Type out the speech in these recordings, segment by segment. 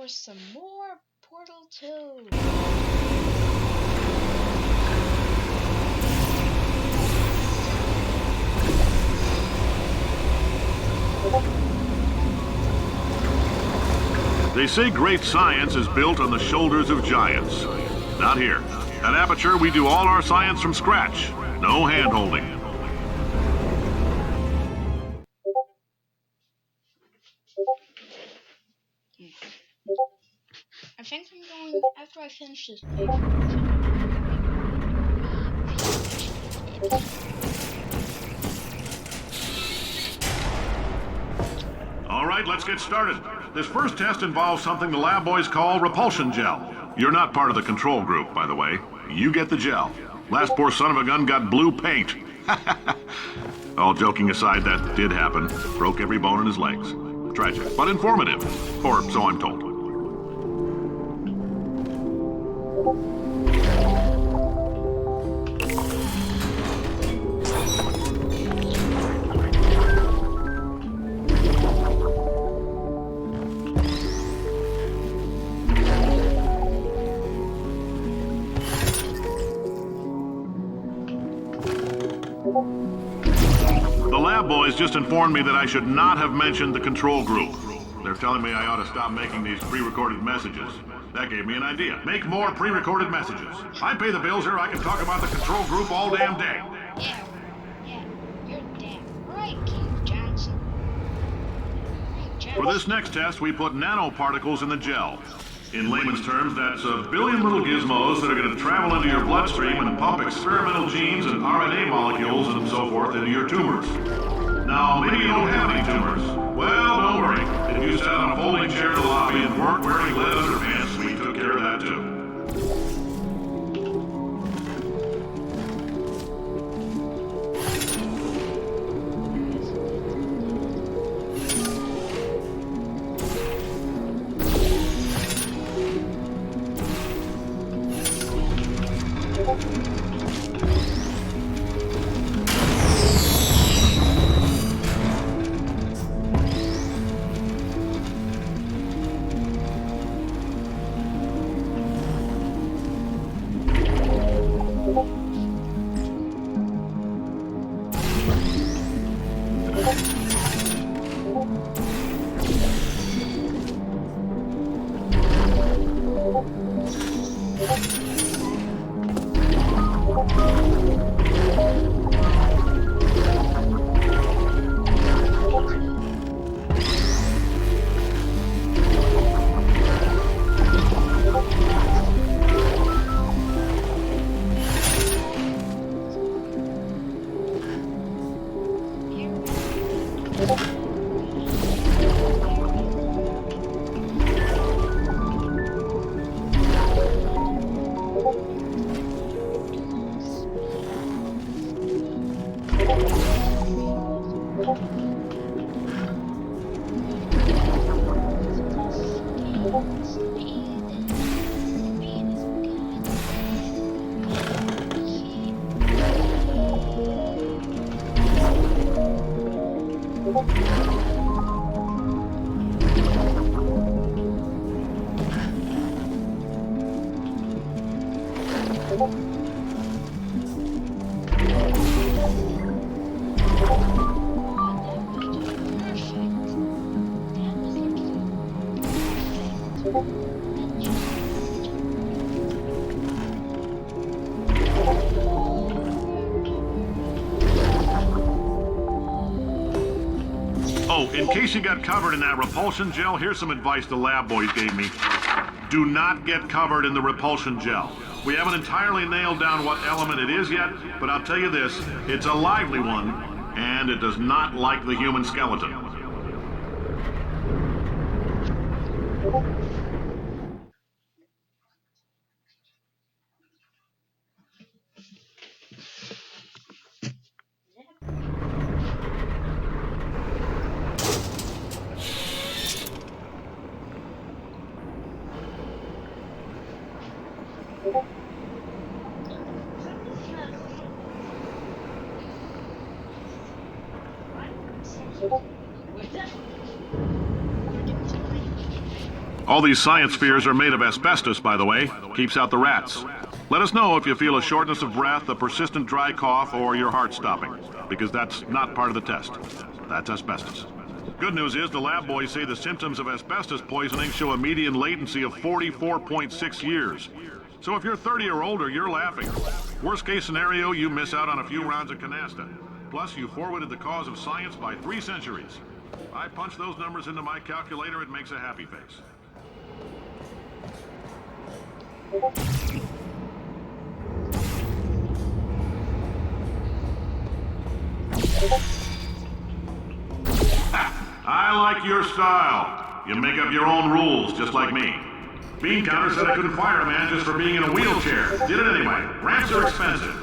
for some more Portal 2. They say great science is built on the shoulders of giants. Not here. At Aperture, we do all our science from scratch. No hand-holding. I think I'm going, after I finish this paper, All right, let's get started. This first test involves something the lab boys call repulsion gel. You're not part of the control group, by the way. You get the gel. Last poor son of a gun got blue paint. All joking aside, that did happen. Broke every bone in his legs. Tragic, but informative. Or so I'm told. The lab boys just informed me that I should not have mentioned the control group. They're telling me I ought to stop making these pre-recorded messages. That gave me an idea. Make more pre-recorded messages. I pay the bills here, I can talk about the control group all damn day. Yeah, you're damn right, King Johnson. For this next test, we put nanoparticles in the gel. In layman's terms, that's a billion little gizmos that are going to travel into your bloodstream and pump experimental genes and RNA molecules and so forth into your tumors. Now, maybe you don't have any tumors. Well, don't worry. If you sat on a folding chair in the lobby and weren't wearing lead underpants, we took care of that too. Oh, in case you got covered in that repulsion gel, here's some advice the lab boys gave me. Do not get covered in the repulsion gel. We haven't entirely nailed down what element it is yet, but I'll tell you this, it's a lively one, and it does not like the human skeleton. All these science spheres are made of asbestos, by the way. Keeps out the rats. Let us know if you feel a shortness of breath, a persistent dry cough, or your heart stopping, because that's not part of the test. That's asbestos. Good news is the lab boys say the symptoms of asbestos poisoning show a median latency of 44.6 years. So if you're 30 or older, you're laughing. Worst case scenario, you miss out on a few rounds of canasta. Plus, you forwarded the cause of science by 3 centuries. I punch those numbers into my calculator, it makes a happy face. I like your style. You make up your own rules, just like me. Bean Counter said I couldn't fire a man just for being in a wheelchair. Did it anyway. Ramps are expensive.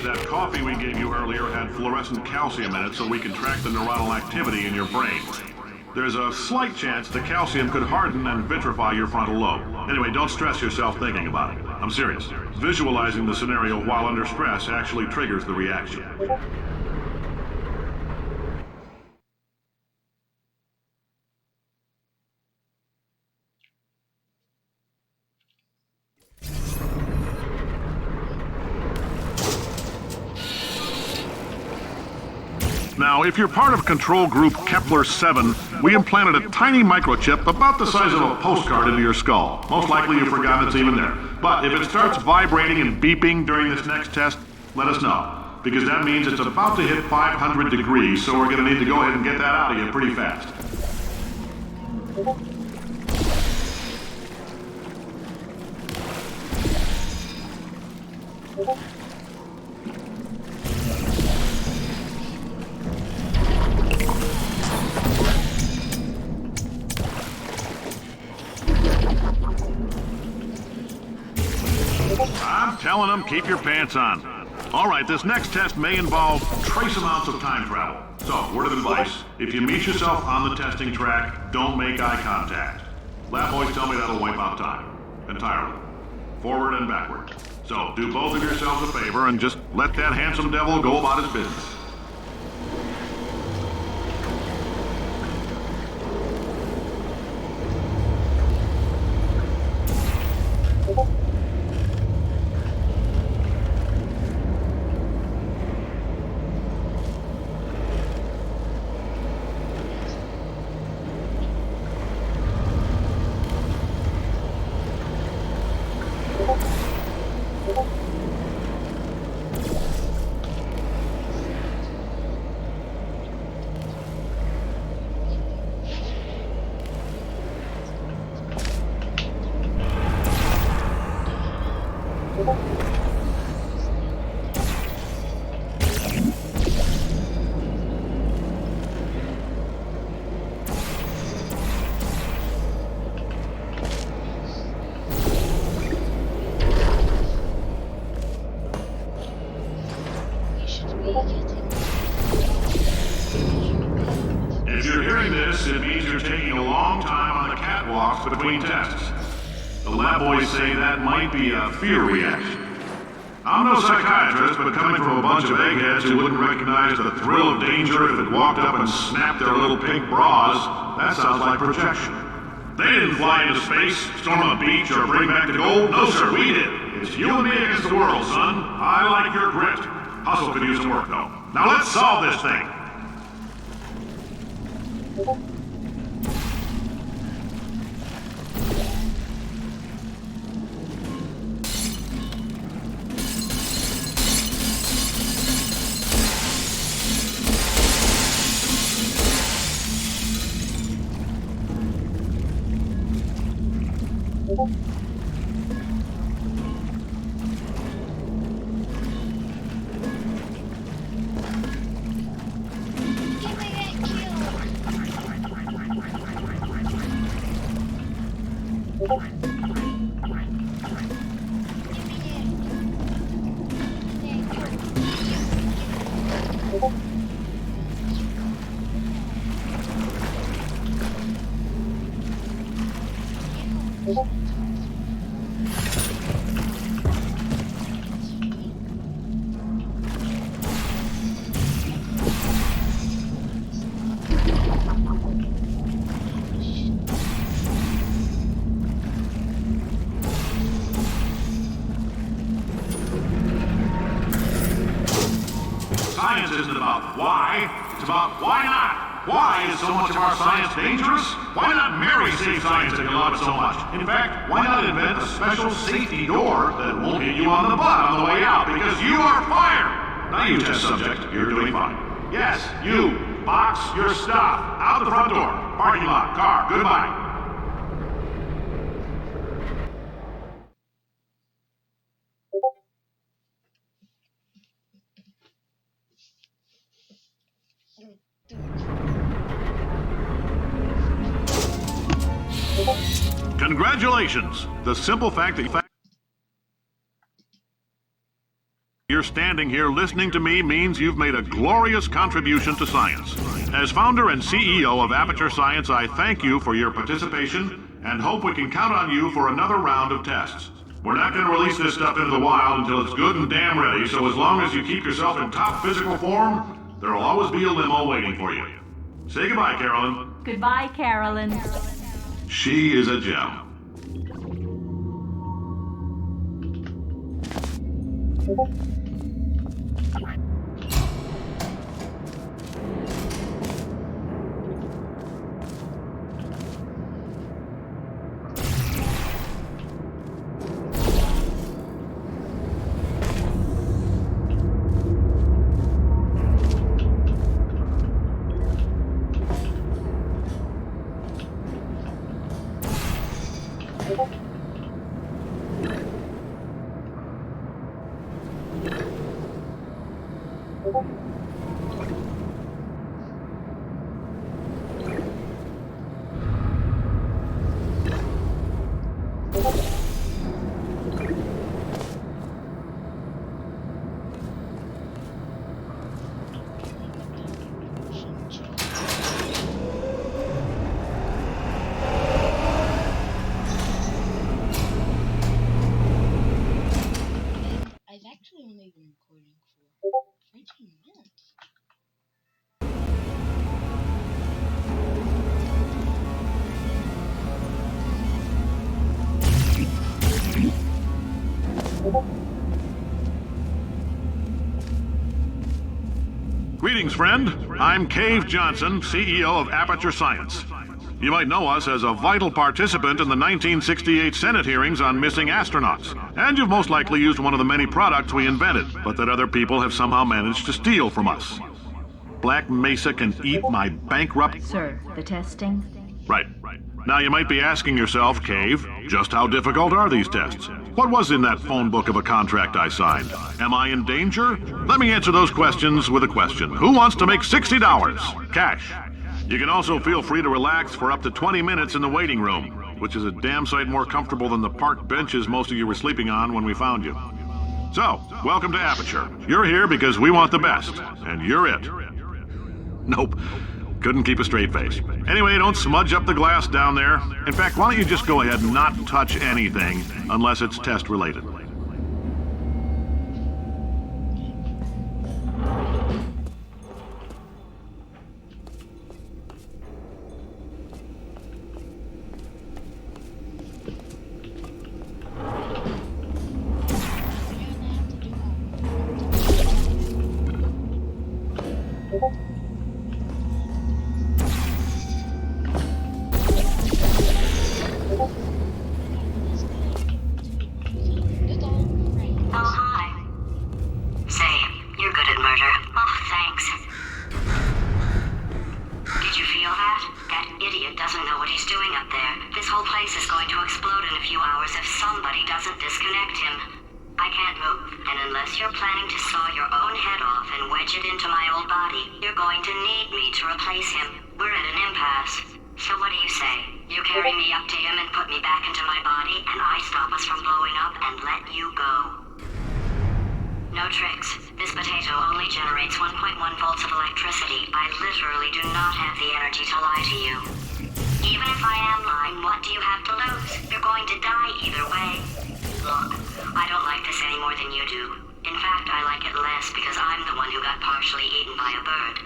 That coffee we gave you earlier had fluorescent calcium in it so we can track the neuronal activity in your brain. There's a slight chance the calcium could harden and vitrify your frontal lobe. Anyway, don't stress yourself thinking about it. I'm serious. Visualizing the scenario while under stress actually triggers the reaction. Now, if you're part of control group Kepler-7, we implanted a tiny microchip about the size of a postcard into your skull. Most likely you've forgotten it's even there. But if it starts vibrating and beeping during this next test, let us know. Because that means it's about to hit 500 degrees, so we're going to need to go ahead and get that out of you pretty fast. I'm telling them, keep your pants on. All right, this next test may involve trace amounts of time travel. So, word of advice, if you meet yourself on the testing track, don't make eye contact. Lab boys tell me that'll wipe out time. Entirely. Forward and backward. So, do both of yourselves a favor and just let that handsome devil go about his business. If you're hearing this, it means you're taking a long time on the catwalks between tests. The lab boys say that might be a fear reaction. I'm no psychiatrist, but coming from a bunch of eggheads who wouldn't recognize the thrill of danger if it walked up and snapped their little pink bras, that sounds like projection. They didn't fly into space, storm a beach, or bring back the gold. No, sir, we did. It's you and me against the world, son. I like your grit. Hustle could use some work, though. Now let's solve this thing. Give me that kill. Science isn't about why, it's about why not. Why is so much of our science dangerous? Why not Mary save science if you love it so much? In fact, why not invent a special safety door that won't hit you on the butt on the way out because you are fired? Now you test subject, you're doing fine. Yes, you, box your stuff, out the front door, parking lot, car, goodbye. Congratulations! The simple fact that you're standing here listening to me means you've made a glorious contribution to science. As founder and CEO of Aperture Science, I thank you for your participation and hope we can count on you for another round of tests. We're not going to release this stuff into the wild until it's good and damn ready, so as long as you keep yourself in top physical form, there'll always be a limo waiting for you. Say goodbye, Carolyn. Goodbye, Carolyn. She is a gem. I've actually only been recording for 13 minutes. Greetings, friend. I'm Cave Johnson, CEO of Aperture Science. You might know us as a vital participant in the 1968 Senate hearings on missing astronauts. And you've most likely used one of the many products we invented, but that other people have somehow managed to steal from us. Black Mesa can eat my bankrupt... Sir, the testing? Right. Now you might be asking yourself, Cave, just how difficult are these tests? What was in that phone book of a contract I signed? Am I in danger? Let me answer those questions with a question. Who wants to make $60? Cash. You can also feel free to relax for up to 20 minutes in the waiting room, which is a damn sight more comfortable than the park benches most of you were sleeping on when we found you. So, welcome to Aperture. You're here because we want the best, and you're it. Nope. Couldn't keep a straight face. Anyway, don't smudge up the glass down there. In fact, why don't you just go ahead and not touch anything unless it's test related? I can't move, and unless you're planning to saw your own head off and wedge it into my old body, you're going to need me to replace him. We're at an impasse. So what do you say? You carry me up to him and put me back into my body, and I stop us from blowing up and let you go. No tricks. This potato only generates 1.1 volts of electricity. I literally do not have the energy to lie to you. Even if I am lying, what do you have to lose? You're going to die either way. Look, I don't like this any more than you do. In fact, I like it less because I'm the one who got partially eaten by a bird.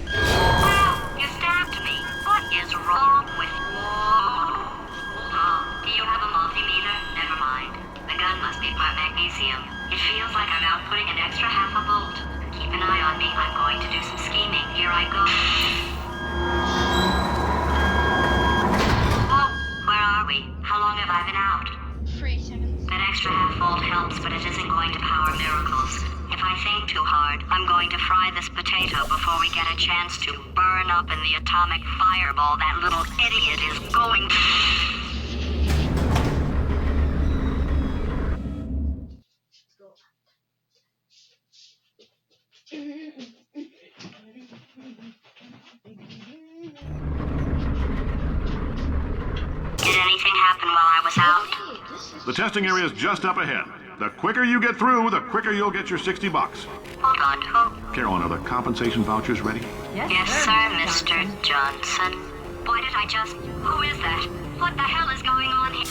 Wow, you stabbed me. What is wrong with you? Oh, do you have a multimeter? Never mind. The gun must be part magnesium. It feels like I'm outputting an extra half a volt. Keep an eye on me. I'm going to do some scheming. Here I go. Oh, where are we? How long have I been out? 3 seconds. That extra half volt helps, but it isn't going to power miracles. If I think too hard, I'm going to fry this potato before we get a chance to burn up in the atomic fireball that little idiot is going to... Did anything happen while I was out? Okay, this is The testing area is just up ahead. The quicker you get through, the quicker you'll get your $60. Hold on, who? Carolyn, are the compensation vouchers ready? Yes, sir, Mr. Johnson. Why did I just... Who is that? What the hell is going on here?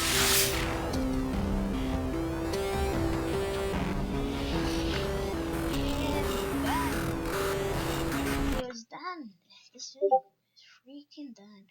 it was done. This video is freaking done.